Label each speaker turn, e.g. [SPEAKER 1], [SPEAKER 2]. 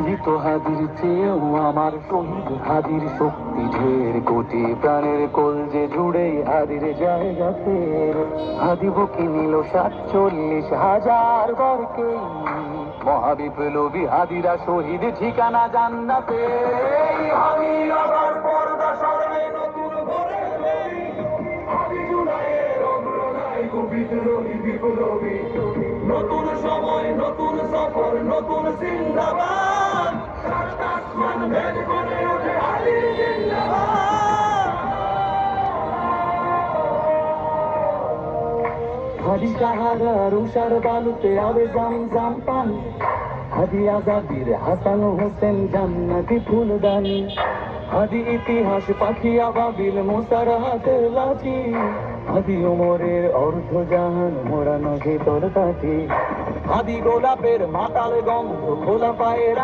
[SPEAKER 1] মৃত হাদির চেয়েও আমার শহীদ হাদির শক্তি ঢের, কোটি প্রাণের কলজে জুড়ে হাদির জায়গা ফের। হাদি বুকে নিল 47,000 বরকে, মহাবিপ্লবী হাদিরা শহীদ, ঠিকানা জান্নাতে। হাদি আবার পর্দা সরায় নতুন ভোরে, হাদি জুলাইয়ের অগ্রনায়ক বিদ্রোহী বিপ্লবী। নতুন সময়, নতুন সফর, নতুন জিন্দাবাদ, আসমান ভেদ করে ওঠে হাদির জিন্দাবাদ। হাদি সাহারার উষার বালুতে আবে জাম পানি, হাদি আজাদির হাসান হোসেন জান্নাতি ফুলদানি। হাদি ইতিহাস পাখি আবাবিল মুসার হাতের লাঠি, হাদি ওমরের অর্ধজাহান মোড়ানো ভেতর কাঠি। হাদি গোলাপের মাতাল গন্ধ খোলা পায়ের